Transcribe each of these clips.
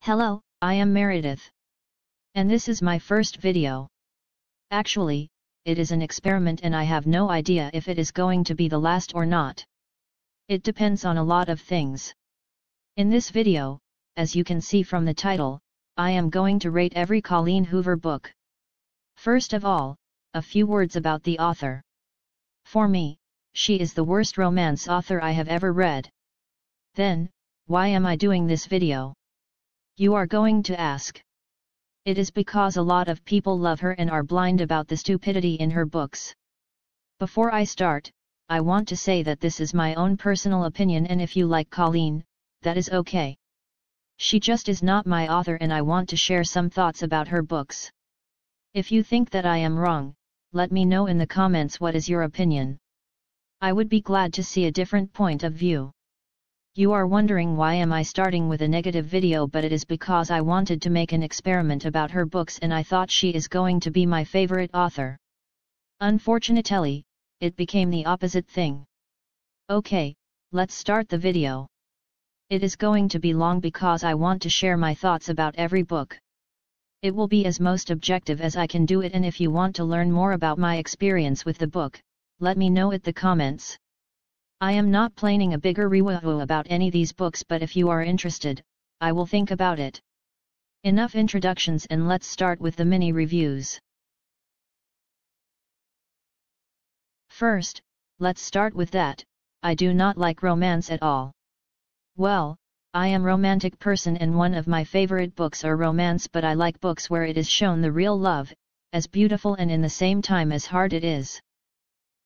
Hello, I am Meredith. And this is my first video. Actually, it is an experiment and I have no idea if it is going to be the last or not. It depends on a lot of things. In this video, as you can see from the title, I am going to rate every Colleen Hoover book. First of all, a few words about the author. For me, she is the worst romance author I have ever read. Then, why am I doing this video? You are going to ask. It is because a lot of people love her and are blind about the stupidity in her books. Before I start, I want to say that this is my own personal opinion, and if you like Colleen, that is okay. She just is not my author and I want to share some thoughts about her books. If you think that I am wrong, let me know in the comments what is your opinion. I would be glad to see a different point of view. You are wondering why am I starting with a negative video, but it is because I wanted to make an experiment about her books and I thought she is going to be my favorite author. Unfortunately, it became the opposite thing. Okay, let's start the video. It is going to be long because I want to share my thoughts about every book. It will be as most objective as I can do it, and if you want to learn more about my experience with the book, let me know in the comments. I am not planning a bigger review about any of these books, but if you are interested, I will think about it. Enough introductions and let's start with the mini reviews. First, let's start with that, I do not like romance at all. Well, I am a romantic person and one of my favorite books are romance, but I like books where it is shown the real love, as beautiful and in the same time as hard it is.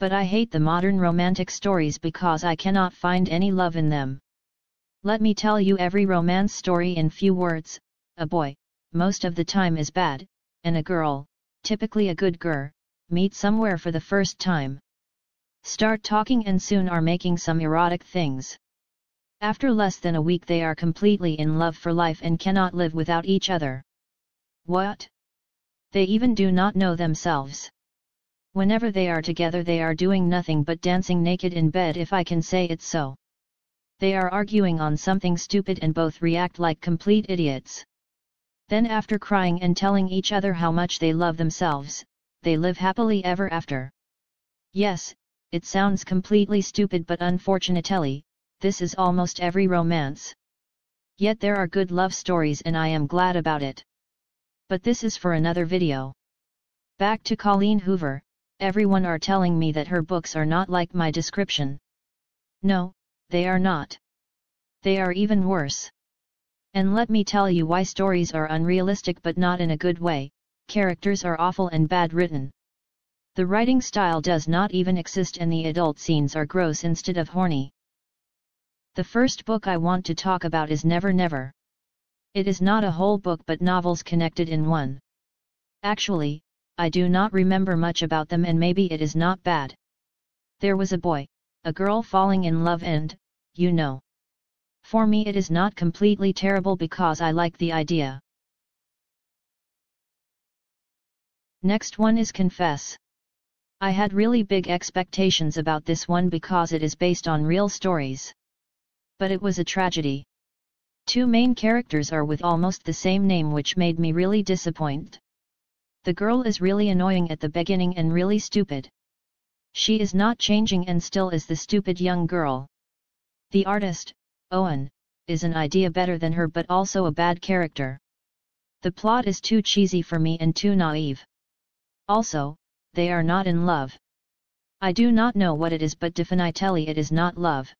But I hate the modern romantic stories because I cannot find any love in them. Let me tell you every romance story in few words. A boy, most of the time is bad, and a girl, typically a good girl, meet somewhere for the first time. Start talking and soon are making some erotic things. After less than a week they are completely in love for life and cannot live without each other. What? They even do not know themselves. Whenever they are together they are doing nothing but dancing naked in bed, if I can say it so. They are arguing on something stupid and both react like complete idiots. Then after crying and telling each other how much they love themselves, they live happily ever after. Yes, it sounds completely stupid, but unfortunately, this is almost every romance. Yet there are good love stories and I am glad about it. But this is for another video. Back to Colleen Hoover. Everyone are telling me that her books are not like my description. No, they are not. They are even worse. And let me tell you why. Stories are unrealistic, but not in a good way. Characters are awful and bad written. The writing style does not even exist and the adult scenes are gross instead of horny. The first book I want to talk about is Never Never. It is not a whole book but novels connected in one. Actually, I do not remember much about them and maybe it is not bad. There was a boy, a girl falling in love and, you know. For me it is not completely terrible because I like the idea. Next one is Confess. I had really big expectations about this one because it is based on real stories. But it was a tragedy. Two main characters are with almost the same name, which made me really disappointed. The girl is really annoying at the beginning and really stupid. She is not changing and still is the stupid young girl. The artist, Owen, is an idea better than her but also a bad character. The plot is too cheesy for me and too naive. Also, they are not in love. I do not know what it is, but definitely it is not love.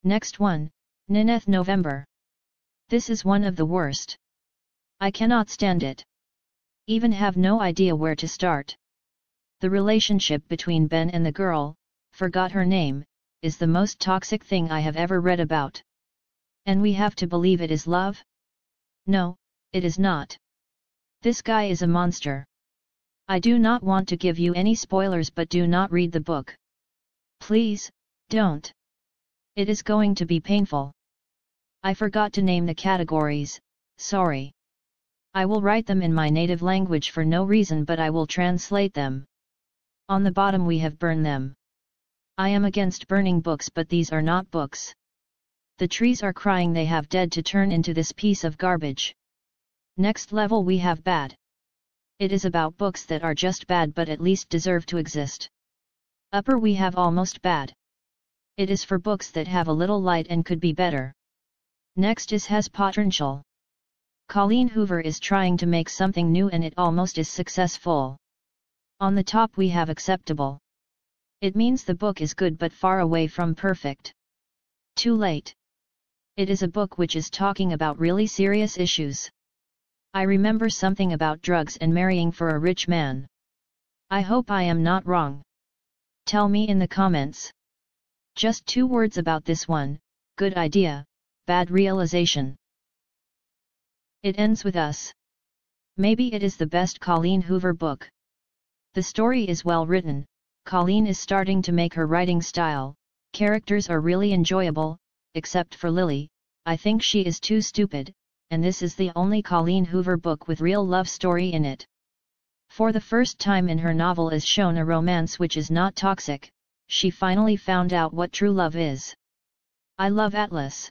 Next one, Nineth November. This is one of the worst. I cannot stand it. Even have no idea where to start. The relationship between Ben and the girl, forgot her name, is the most toxic thing I have ever read about. And we have to believe it is love? No, it is not. This guy is a monster. I do not want to give you any spoilers, but do not read the book. Please, don't. It is going to be painful. I forgot to name the categories, sorry. I will write them in my native language for no reason, but I will translate them. On the bottom we have burn them. I am against burning books, but these are not books. The trees are crying they have dead to turn into this piece of garbage. Next level we have bad. It is about books that are just bad but at least deserve to exist. Upper we have almost bad. It is for books that have a little light and could be better. Next is has potential. Colleen Hoover is trying to make something new and it almost is successful. On the top we have acceptable. It means the book is good but far away from perfect. Too late. It is a book which is talking about really serious issues. I remember something about drugs and marrying for a rich man. I hope I am not wrong. Tell me in the comments. Just 2 words about this one: good idea, bad realization. It ends with us. Maybe it is the best Colleen Hoover book. The story is well written, Colleen is starting to make her writing style, characters are really enjoyable, except for Lily. I think she is too stupid, and this is the only Colleen Hoover book with real love story in it. For the first time in her novel is shown a romance which is not toxic. She finally found out what true love is. I love Atlas.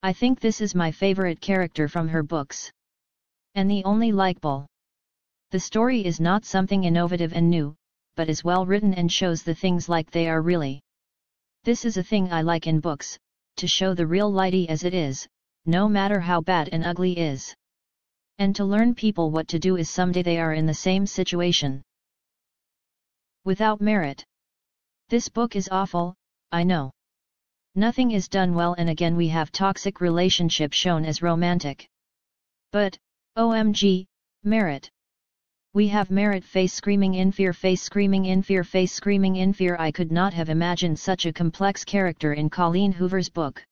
I think this is my favorite character from her books. And the only likable. The story is not something innovative and new, but is well written and shows the things like they are really. This is a thing I like in books, to show the real lighty as it is, no matter how bad and ugly is. And to learn people what to do is someday they are in the same situation. Without merit. This book is awful, I know. Nothing is done well and again we have toxic relationship shown as romantic. But, OMG, merit. We have merit face screaming in fear face screaming in fear face screaming in fear. I could not have imagined such a complex character in Colleen Hoover's book.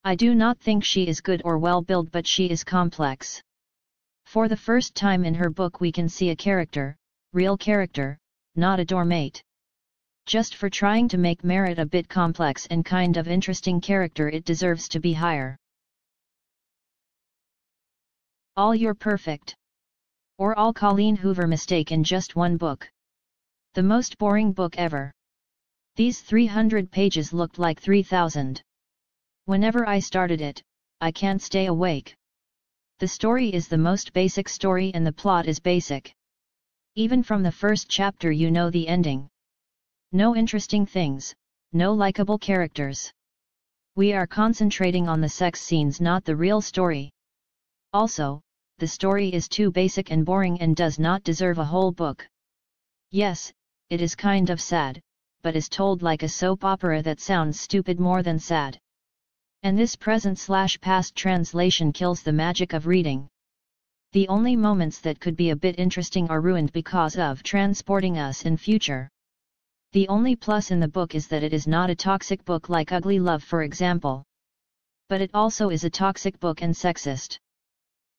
I do not think she is good or well built but she is complex. For the first time in her book we can see a character, real character, not a doormate. Just for trying to make merit a bit complex and kind of interesting character it deserves to be higher. All you're perfect. Or all Colleen Hoover mistake in just one book. The most boring book ever. These 300 pages looked like 3,000. Whenever I started it, I can't stay awake. The story is the most basic story and the plot is basic. Even from the first chapter you know the ending. No interesting things, no likable characters. We are concentrating on the sex scenes, not the real story. Also, the story is too basic and boring and does not deserve a whole book. Yes, it is kind of sad, but is told like a soap opera that sounds stupid more than sad. And this present/past translation kills the magic of reading. The only moments that could be a bit interesting are ruined because of transporting us in future. The only plus in the book is that it is not a toxic book like Ugly Love for example. But it also is a toxic book and sexist.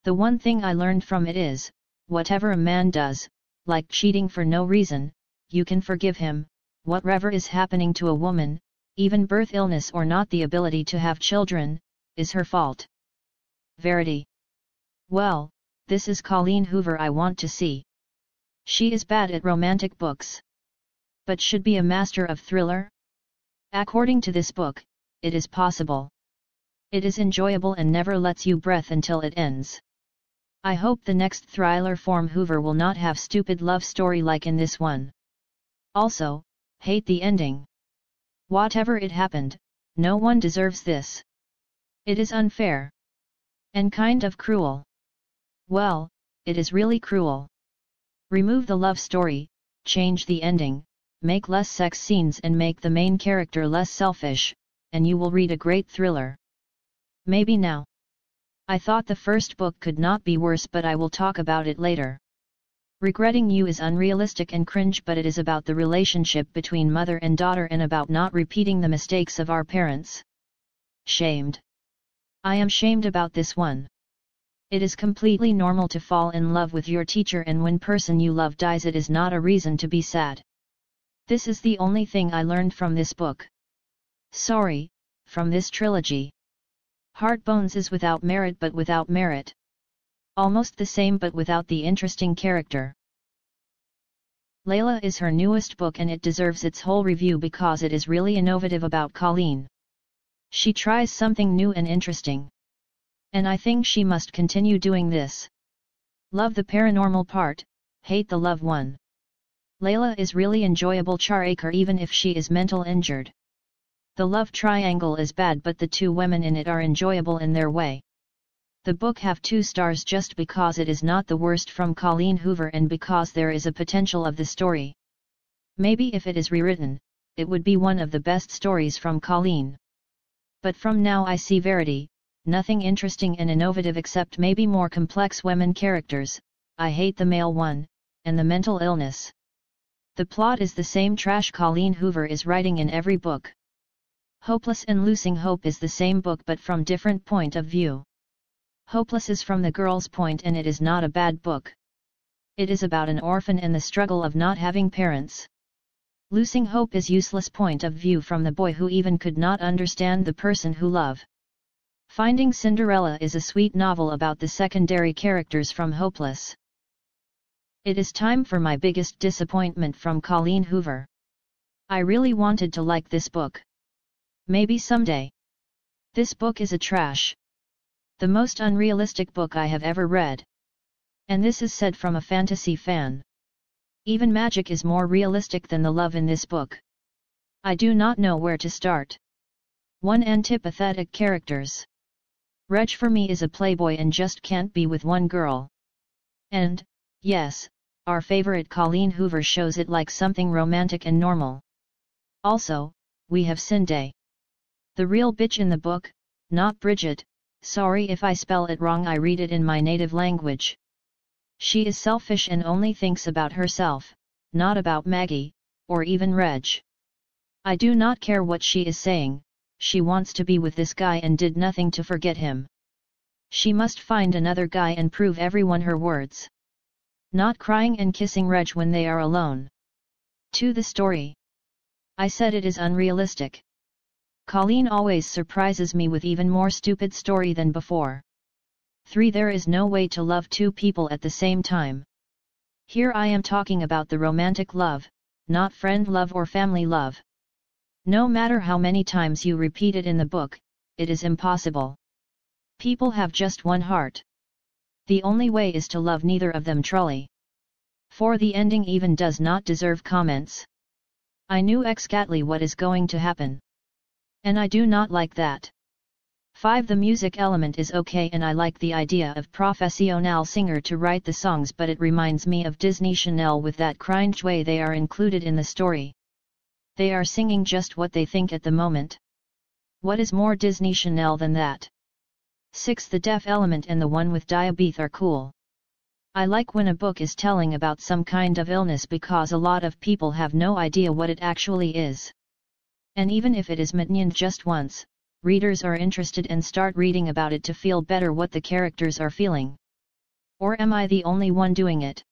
The one thing I learned from it is, whatever a man does, like cheating for no reason, you can forgive him. Whatever is happening to a woman, even birth illness or not the ability to have children, is her fault. Verity. Well, this is Colleen Hoover I want to see. She is bad at romantic books. But should be a master of thriller? According to this book, it is possible. It is enjoyable and never lets you breath until it ends. I hope the next thriller from Hoover will not have stupid love story like in this one. Also, hate the ending. Whatever it happened, no one deserves this. It is unfair. And kind of cruel. Well, it is really cruel. Remove the love story, change the ending, make less sex scenes and make the main character less selfish, and you will read a great thriller. Maybe now. I thought the first book could not be worse but I will talk about it later. Regretting You is unrealistic and cringe but it is about the relationship between mother and daughter and about not repeating the mistakes of our parents. Shamed. I am shamed about this one. It is completely normal to fall in love with your teacher and when person you love dies it is not a reason to be sad. This is the only thing I learned from this book. Sorry, from this trilogy. Heartbones is without merit but without merit. Almost the same but without the interesting character. Layla is her newest book and it deserves its whole review because it is really innovative about Colleen. She tries something new and interesting. And I think she must continue doing this. Love the paranormal part, hate the love one. Layla is really enjoyable character even if she is mental injured. The love triangle is bad but the two women in it are enjoyable in their way. The book have 2 stars just because it is not the worst from Colleen Hoover and because there is a potential of the story. Maybe if it is rewritten, it would be one of the best stories from Colleen. But from now I see Verity, nothing interesting and innovative except maybe more complex women characters. I hate the male one, and the mental illness. The plot is the same trash Colleen Hoover is writing in every book. Hopeless and Losing Hope is the same book but from different point of view. Hopeless is from the girl's point and it is not a bad book. It is about an orphan and the struggle of not having parents. Losing Hope is useless point of view from the boy who even could not understand the person who love. Finding Cinderella is a sweet novel about the secondary characters from Hopeless. It is time for my biggest disappointment from Colleen Hoover. I really wanted to like this book. Maybe someday. This book is a trash. The most unrealistic book I have ever read. And this is said from a fantasy fan. Even magic is more realistic than the love in this book. I do not know where to start. 1. Antipathetic characters. Reg for me is a playboy and just can't be with one girl. And, yes, our favorite Colleen Hoover shows it like something romantic and normal. Also, we have Cindy. The real bitch in the book, not Bridget. Sorry if I spell it wrong, I read it in my native language. She is selfish and only thinks about herself, not about Maggie, or even Reg. I do not care what she is saying, she wants to be with this guy and did nothing to forget him. She must find another guy and prove everyone her words. Not crying and kissing Reg when they are alone. 2. The story. I said it is unrealistic. Colleen always surprises me with even more stupid story than before. 3. There is no way to love 2 people at the same time. Here I am talking about the romantic love, not friend love or family love. No matter how many times you repeat it in the book, it is impossible. People have just one heart. The only way is to love neither of them truly. 4. The ending even does not deserve comments. I knew exactly what is going to happen. And I do not like that. 5. The music element is okay and I like the idea of professional singer to write the songs but it reminds me of Disney Channel with that cringe way they are included in the story. They are singing just what they think at the moment. What is more Disney Channel than that? 6. The deaf element and the one with diabetes are cool. I like when a book is telling about some kind of illness because a lot of people have no idea what it actually is. And even if it is mentioned just once, readers are interested and start reading about it to feel better what the characters are feeling. Or am I the only one doing it?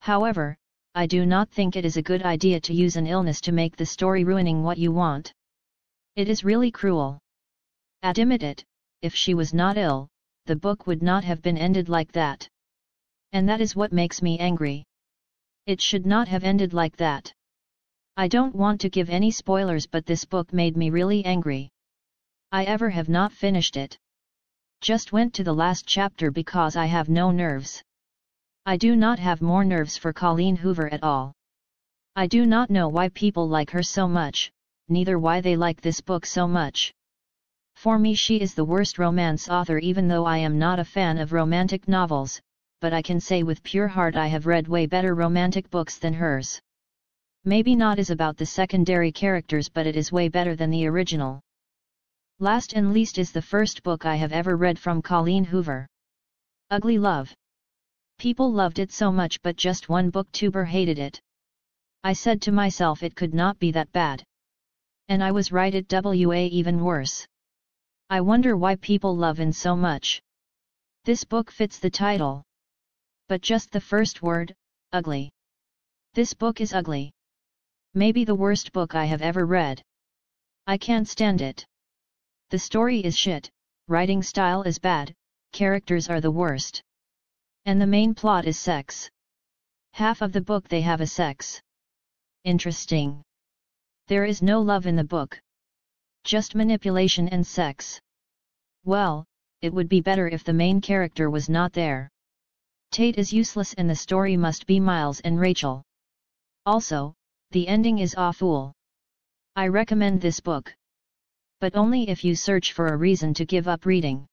However, I do not think it is a good idea to use an illness to make the story ruining what you want. It is really cruel. Admit it, if she was not ill, the book would not have been ended like that. And that is what makes me angry. It should not have ended like that. I don't want to give any spoilers but this book made me really angry. I ever have not finished it. Just went to the last chapter because I have no nerves. I do not have more nerves for Colleen Hoover at all. I do not know why people like her so much, neither why they like this book so much. For me she is the worst romance author even though I am not a fan of romantic novels, but I can say with pure heart I have read way better romantic books than hers. Maybe not is about the secondary characters but it is way better than the original. Last and least is the first book I have ever read from Colleen Hoover. Ugly Love. People loved it so much but just one booktuber hated it. I said to myself it could not be that bad. And I was right, it was even worse. I wonder why people love it so much. This book fits the title. But just the first word, ugly. This book is ugly. Maybe the worst book I have ever read. I can't stand it. The story is shit, writing style is bad, characters are the worst. And the main plot is sex. Half of the book they have a sex. Interesting. There is no love in the book. Just manipulation and sex. Well, it would be better if the main character was not there. Tate is useless and the story must be Miles and Rachel. Also, the ending is awful. I recommend this book. But only if you search for a reason to give up reading.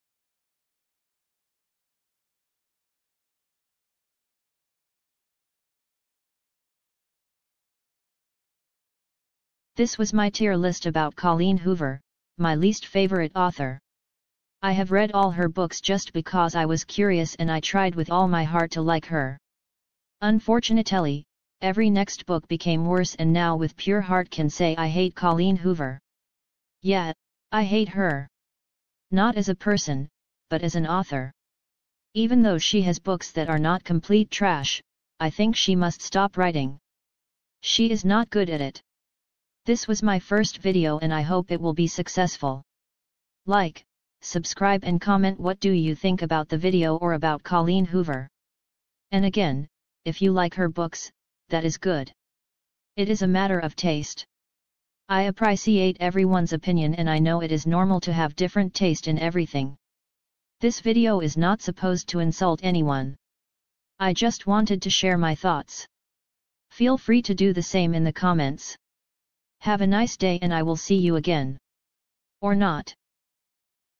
This was my tier list about Colleen Hoover, my least favorite author. I have read all her books just because I was curious and I tried with all my heart to like her. Unfortunately, every next book became worse and now with pure heart can say I hate Colleen Hoover. Yeah, I hate her. Not as a person, but as an author. Even though she has books that are not complete trash, I think she must stop writing. She is not good at it. This was my first video and I hope it will be successful. Like, subscribe and comment what do you think about the video or about Colleen Hoover. And again, if you like her books, that is good. It is a matter of taste. I appreciate everyone's opinion and I know it is normal to have different taste in everything. This video is not supposed to insult anyone. I just wanted to share my thoughts. Feel free to do the same in the comments. Have a nice day and I will see you again. Or not.